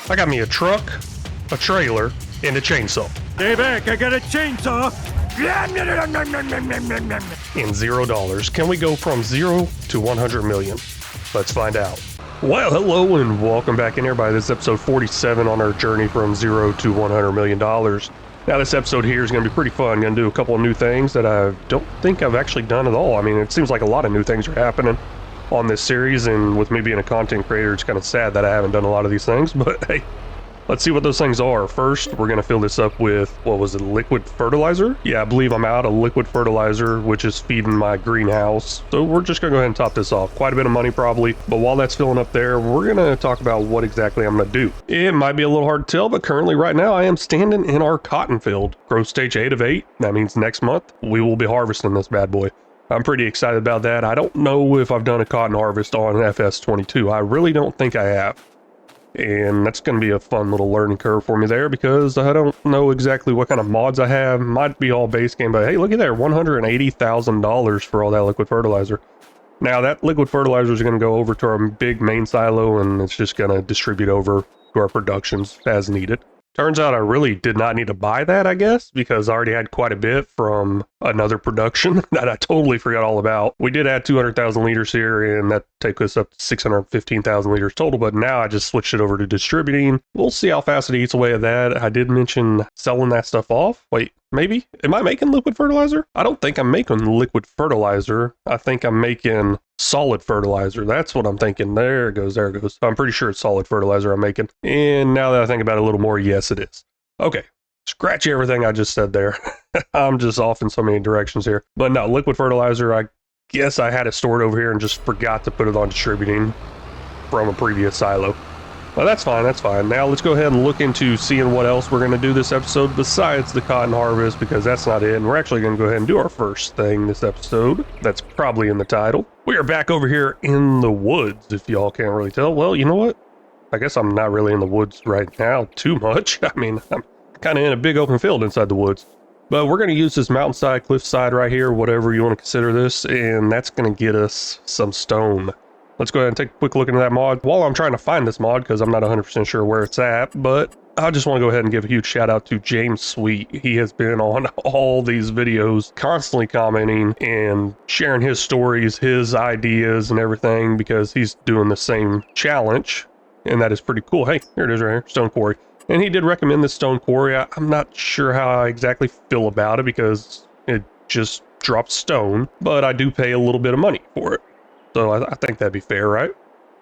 I got me a truck, a trailer, and a chainsaw. Stay back, I got a chainsaw. And $0. Can we go from 0 to 100 million? Let's find out. Well, hello and welcome back in, everybody. This is episode 47 on our journey from 0 to $100 million. Now, this episode here is going to be pretty fun. I'm going to do a couple of new things that I don't think I've actually done at all. I mean, it seems like a lot of new things are happening on this series, and with me being a content creator, it's kind of sad that I haven't done a lot of these things, but hey, let's see what those things are. First, we're going to fill this up with, what was it, liquid fertilizer? Yeah, I believe I'm out of liquid fertilizer, which is feeding my greenhouse. So we're just going to go ahead and top this off. Quite a bit of money probably, but while that's filling up there, we're going to talk about what exactly I'm going to do. It might be a little hard to tell, but currently right now I am standing in our cotton field. Growth stage 8 of 8. That means next month we will be harvesting this bad boy. I'm pretty excited about that. I don't know if I've done a cotton harvest on FS22. I really don't think I have. And that's going to be a fun little learning curve for me there because I don't know exactly what kind of mods I have. Might be all base game, but hey, look at that, $180,000 for all that liquid fertilizer. Now that liquid fertilizer is going to go over to our big main silo, and it's just going to distribute over to our productions as needed. Turns out I really did not need to buy that, I guess, because I already had quite a bit from another production that I totally forgot all about. We did add 200,000 liters here, and that takes us up to 615,000 liters total, but now I just switched it over to distributing. We'll see how fast it eats away at that. I did mention selling that stuff off. Wait, maybe? Am I making liquid fertilizer? I don't think I'm making liquid fertilizer. I think I'm making solid fertilizer. That's what I'm thinking. There it goes, there it goes. I'm pretty sure it's solid fertilizer I'm making. And now that I think about it a little more, yes, it is. Okay, scratch everything I just said there. I'm just off in so many directions here. But no, liquid fertilizer, I guess I had it stored over here and just forgot to put it on distributing from a previous silo. Well, that's fine, that's fine. Now let's go ahead and look into seeing what else we're going to do this episode besides the cotton harvest, because that's not it. And we're actually going to go ahead and do our first thing this episode. That's probably in the title. We are back over here in the woods, if y'all can't really tell. Well, you know what? I guess I'm not really in the woods right now too much. I mean, I'm kind of in a big open field inside the woods. But we're going to use this mountainside, cliffside right here, whatever you want to consider this, and that's going to get us some stone. Let's go ahead and take a quick look into that mod while I'm trying to find this mod, because I'm not 100% sure where it's at, but I just want to go ahead and give a huge shout out to James Sweet. He has been on all these videos, constantly commenting and sharing his stories, his ideas and everything, because he's doing the same challenge, and that is pretty cool. Hey, here it is right here, Stone Quarry. And he did recommend this Stone Quarry. I'm not sure how I exactly feel about it because it just drops stone, but I do pay a little bit of money for it. So I think that'd be fair, right?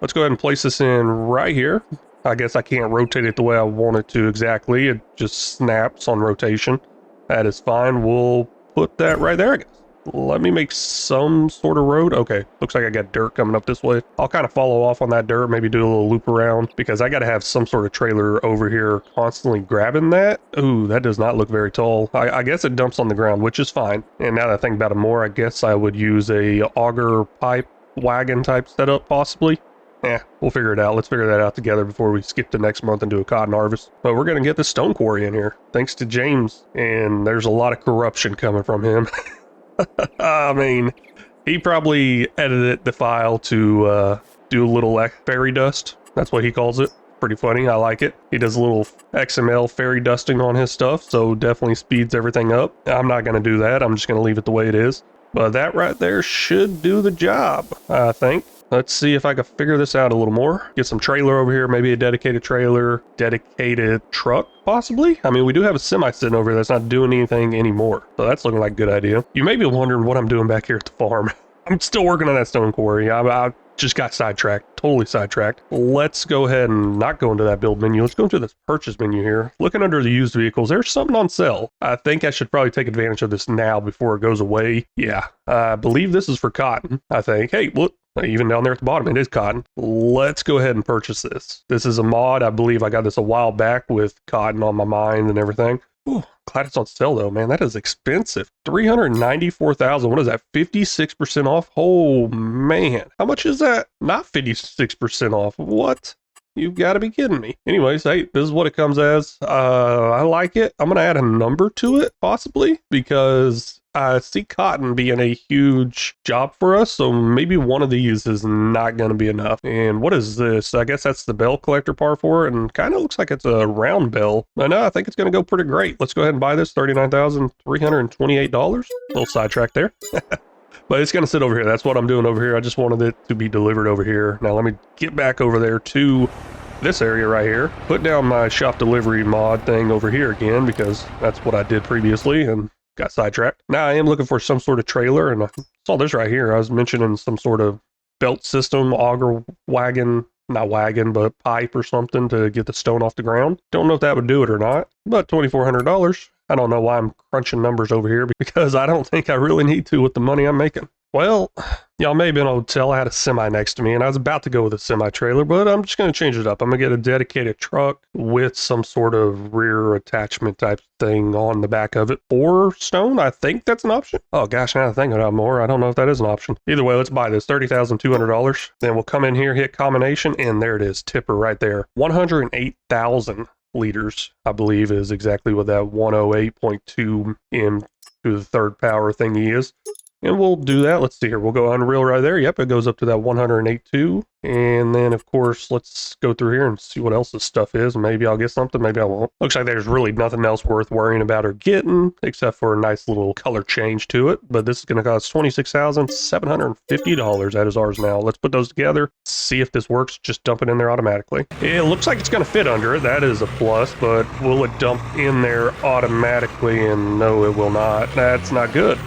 Let's go ahead and place this in right here. I guess I can't rotate it the way I want it to exactly. It just snaps on rotation. That is fine. We'll put that right there, I guess. Let me make some sort of road. Okay, looks like I got dirt coming up this way. I'll kind of follow off on that dirt, maybe do a little loop around, because I got to have some sort of trailer over here constantly grabbing that. Ooh, that does not look very tall. I guess it dumps on the ground, which is fine. And now that I think about it more, I guess I would use a auger pipe wagon type setup possibly. We'll figure it out. Let's figure that out together before we skip to next month and do a cotton harvest. But we're going to get the Stone Quarry in here thanks to James, and there's a lot of corruption coming from him. I mean, he probably edited the file to do a little fairy dust. That's what he calls it. Pretty funny. I like it. He does a little XML fairy dusting on his stuff, so definitely speeds everything up. I'm not going to do that. I'm just going to leave it the way it is. But that right there should do the job, I think. Let's see if I can figure this out a little more. Get some trailer over here, maybe a dedicated trailer, dedicated truck, possibly. I mean, we do have a semi sitting over here that's not doing anything anymore. So that's looking like a good idea. You may be wondering what I'm doing back here at the farm. I'm still working on that Stone Quarry. I just got sidetracked, totally sidetracked. Let's go ahead and not go into that build menu. Let's go into this purchase menu here. Looking under the used vehicles, there's something on sale. I think I should probably take advantage of this now before it goes away. Yeah, I believe this is for cotton, I think. Hey, look, even down there at the bottom, it is cotton. Let's go ahead and purchase this. This is a mod. I believe I got this a while back with cotton on my mind and everything. Ooh, glad it's on sale though, man. That is expensive. $394,000. What is that? 56% off? Oh man. How much is that? Not 56% off. What? You've got to be kidding me. Anyways, hey, this is what it comes as. I like it. I'm going to add a number to it, possibly, because I see cotton being a huge job for us, so maybe one of these is not going to be enough. And what is this? I guess that's the bell collector part for it, and kind of looks like it's a round bell. I know, I think it's going to go pretty great. Let's go ahead and buy this, $39,328. Little sidetrack there. But it's going to sit over here. That's what I'm doing over here. I just wanted it to be delivered over here. Now let me get back over there to this area right here. Put down my shop delivery mod thing over here again, because that's what I did previously and got sidetracked. Now I am looking for some sort of trailer, and I saw this right here. I was mentioning some sort of belt system, auger wagon, not wagon, but pipe or something to get the stone off the ground. Don't know if that would do it or not, but $2,400. I don't know why I'm crunching numbers over here, because I don't think I really need to with the money I'm making. Well, y'all may have been able to tell I had a semi next to me, and I was about to go with a semi-trailer, but I'm just going to change it up. I'm going to get a dedicated truck with some sort of rear attachment type thing on the back of it. Or stone, I think that's an option. Oh gosh, now I think about it more, I don't know if that is an option. Either way, let's buy this, $30,200. Then we'll come in here, hit combination, and there it is, tipper right there. 108,000 liters, I believe, is exactly what that 108.2 M to the third power thingy is. And we'll do that. Let's see here. We'll go unreal right there. Yep, it goes up to that 108.2. And then, of course, let's go through here and see what else this stuff is. Maybe I'll get something, maybe I won't. Looks like there's really nothing else worth worrying about or getting, except for a nice little color change to it. But this is going to cost $26,750. That is ours now. Let's put those together, see if this works. Just dump it in there automatically. It looks like it's going to fit under it. That is a plus, but will it dump in there automatically? And no, it will not. That's not good.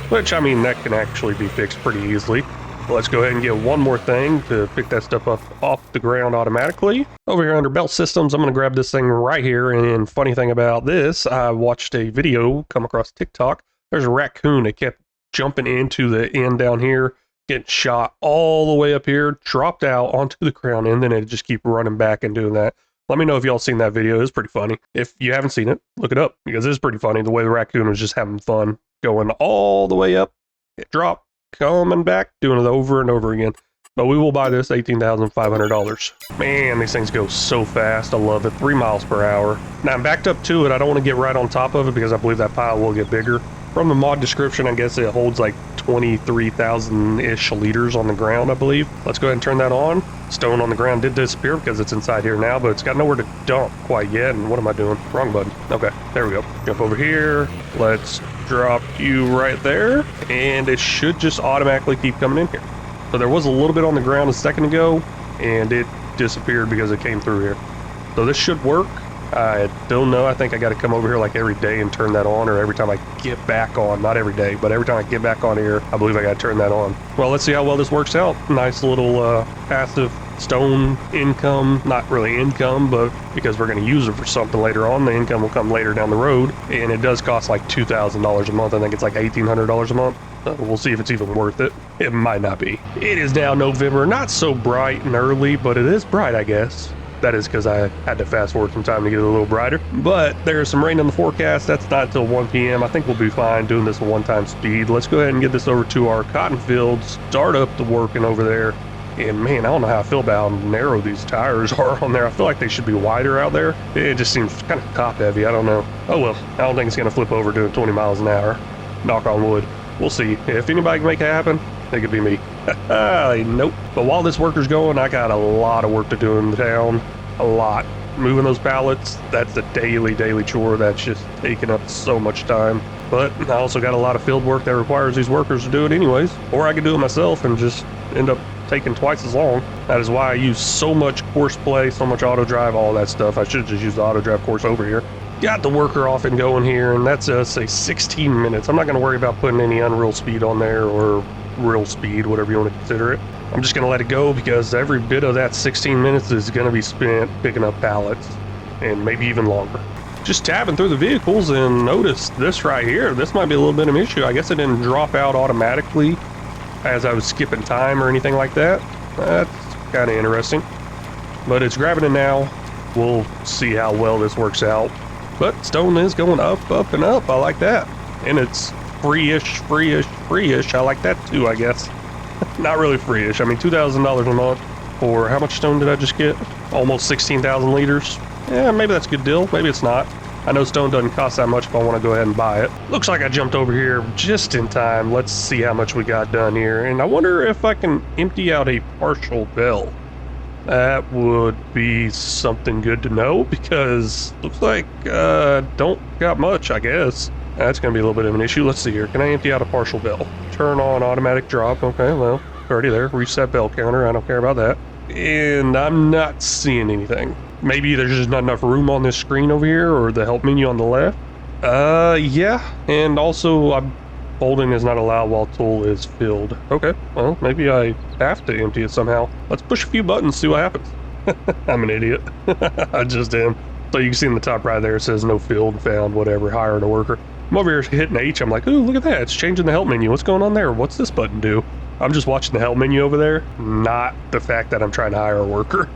Which, I mean, that can actually be fixed pretty easily. Let's go ahead and get one more thing to pick that stuff up off the ground automatically. Over here under belt systems, I'm going to grab this thing right here. And funny thing about this, I watched a video come across TikTok. There's a raccoon that kept jumping into the end down here, getting shot all the way up here, dropped out onto the ground, and then it just keep running back and doing that. Let me know if y'all seen that video. It's pretty funny. If you haven't seen it, look it up, because it's pretty funny the way the raccoon was just having fun, going all the way up, it dropped, coming back, doing it over and over again. But we will buy this, $18,500. Man, these things go so fast. I love it. 3 miles per hour. Now I'm backed up to it. I don't want to get right on top of it because I believe that pile will get bigger. From the mod description, I guess it holds like 23,000-ish liters on the ground, I believe. Let's go ahead and turn that on. Stone on the ground did disappear because it's inside here now, but it's got nowhere to dump quite yet. And what am I doing? Wrong button. Okay, there we go. Jump over here. Let's drop you right there. And it should just automatically keep coming in here. So there was a little bit on the ground a second ago, and it disappeared because it came through here. So this should work. I don't know. I think I got to come over here like every day and turn that on, or every time I get back on. Not every day, but every time I get back on here, I believe I got to turn that on. Well, let's see how well this works out. Nice little passive stone income. Not really income, but because we're going to use it for something later on, the income will come later down the road. And it does cost like $2,000 a month. I think it's like $1,800 a month. We'll see if it's even worth it. It might not be. It is now November. Not so bright and early, but it is bright, I guess. That is because I had to fast forward some time to get it a little brighter. But there's some rain in the forecast. That's not until 1 p.m. I think we'll be fine doing this at one-time speed. Let's go ahead and get this over to our cotton fields. Start up the working over there. And man, I don't know how I feel about how narrow these tires are on there. I feel like they should be wider out there. It just seems kind of top heavy. I don't know. Oh well, I don't think it's going to flip over doing 20 miles an hour. Knock on wood. We'll see. If anybody can make it happen, it could be me. Nope. But while this worker's going, I got a lot of work to do in the town. A lot. Moving those pallets, that's a daily chore that's just taking up so much time. But I also got a lot of field work that requires these workers to do it anyways. Or I could do it myself and just end up taking twice as long. That is why I use so much course play, so much auto drive, all that stuff. I should just use the auto drive course over here. Got the worker off and going here, and that's say 16 minutes. I'm not going to worry about putting any unreal speed on there, or real speed, whatever you want to consider it. I'm just going to let it go because every bit of that 16 minutes is going to be spent picking up pallets, and maybe even longer. Just tabbing through the vehicles and notice this right here. This might be a little bit of an issue. I guess it didn't drop out automatically as I was skipping time or anything like that. That's kind of interesting. But it's grabbing it now. We'll see how well this works out. But stone is going up, up, and up. I like that. And it's free-ish. I like that too, I guess. Not really free-ish. I mean, $2,000 a month for how much stone did I just get? Almost 16,000 liters. Yeah, maybe that's a good deal. Maybe it's not. I know stone doesn't cost that much if I want to go ahead and buy it. Looks like I jumped over here just in time. Let's see how much we got done here. And I wonder if I can empty out a partial bell. That would be something good to know, because looks like don't got much, I guess. That's going to be a little bit of an issue. Let's see here. Can I empty out a partial bell? Turn on automatic drop. Okay, well, already there. Reset bell counter. I don't care about that. And I'm not seeing anything. Maybe there's just not enough room on this screen over here, or the help menu on the left. Yeah. And also, folding is not allowed while tool is filled. Okay, well, maybe I have to empty it somehow. Let's push a few buttons, see what happens. I'm an idiot. I just am. So you can see in the top right there, it says no field found, whatever, hiring a worker. I'm over here hitting H. I'm like, ooh, look at that. It's changing the help menu. What's going on there? What's this button do? I'm just watching the help menu over there, not the fact that I'm trying to hire a worker.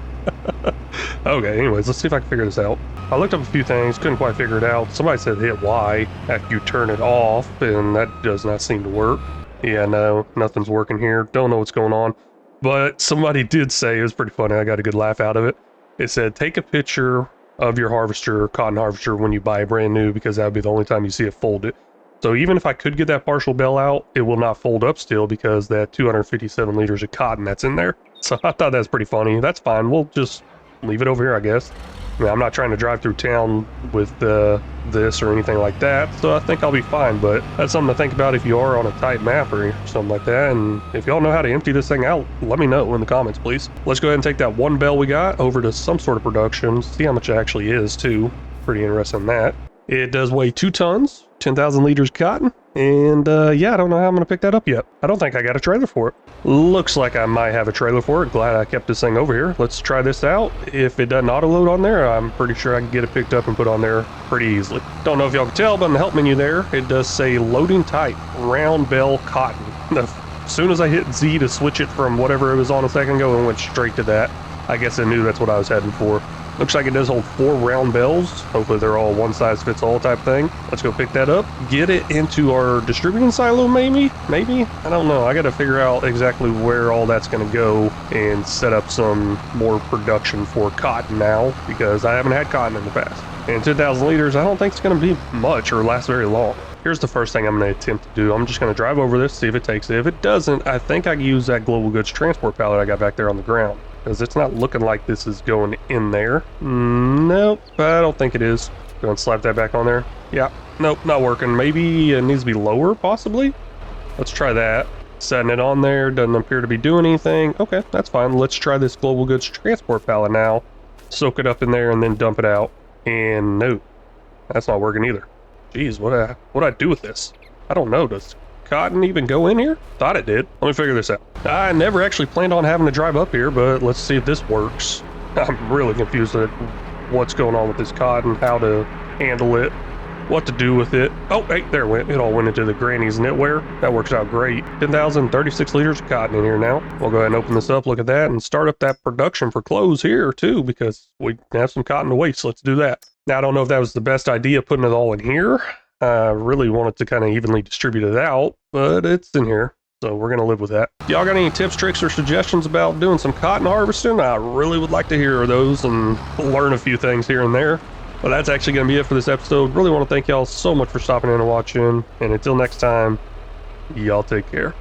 Okay, anyways, let's see if I can figure this out. I looked up a few things, couldn't quite figure it out. Somebody said hit Y after you turn it off, and that does not seem to work. Yeah, no, nothing's working here. Don't know what's going on. But somebody did say, it was pretty funny, I got a good laugh out of it. It said, take a picture of your harvester, cotton harvester, when you buy a brand new, because that would be the only time you see it folded. So even if I could get that partial bell out, it will not fold up still, because that 257 liters of cotton that's in there. So I thought that's pretty funny. That's fine. We'll just leave it over here, I guess. I mean, I'm not trying to drive through town with this or anything like that, so I think I'll be fine, but that's something to think about if you are on a tight map or something like that. And if y'all know how to empty this thing out, let me know in the comments, please. Let's go ahead and take that one bell we got over to some sort of production, see how much it actually is, too. Pretty interesting in that. It does weigh 2 tons, 10,000 liters cotton, and yeah, I don't know how I'm gonna pick that up yet. I don't think I got a trailer for it. Looks like I might have a trailer for it. Glad I kept this thing over here. Let's try this out. If it doesn't auto load on there, I'm pretty sure I can get it picked up and put on there pretty easily. Don't know if y'all can tell, but in the help menu there, it does say loading type, round bell cotton. As soon as I hit Z to switch it from whatever it was on a second ago, and went straight to that. I guess it knew that's what I was heading for. Looks like it does hold 4 round bells. Hopefully they're all one size fits all type thing. Let's go pick that up. Get it into our distributing silo, maybe? I don't know. I got to figure out exactly where all that's going to go and set up some more production for cotton now, because I haven't had cotton in the past. And 10,000 liters, I don't think it's going to be much or last very long. Here's the first thing I'm going to attempt to do. I'm just going to drive over this, see if it takes it. If it doesn't, I think I can use that global goods transport pallet I got back there on the ground, because it's not looking like this is going in there. Nope, I don't think it is. Go and slap that back on there. Yeah, nope, not working. Maybe it needs to be lower, possibly. Let's try that. Setting it on there, doesn't appear to be doing anything. Okay, that's fine. Let's try this global goods transport pallet now. Soak it up in there and then dump it out. And no, that's not working either. Jeez, what'd I do with this? I don't know. Does cotton even go in here? Thought it did. Let me figure this out. I never actually planned on having to drive up here, but let's see if this works. I'm really confused at what's going on with this cotton, how to handle it, what to do with it. Oh, hey, there it went. It all went into the granny's knitwear. That works out great. 10,036 liters of cotton in here now. We'll go ahead and open this up, look at that, and start up that production for clothes here too, because we have some cotton to waste. Let's do that. Now, I don't know if that was the best idea, putting it all in here. I really wanted to kind of evenly distribute it out, but it's in here, so we're going to live with that. If y'all got any tips, tricks, or suggestions about doing some cotton harvesting, I really would like to hear those and learn a few things here and there. But that's actually going to be it for this episode. Really want to thank y'all so much for stopping in and watching, and until next time, y'all take care.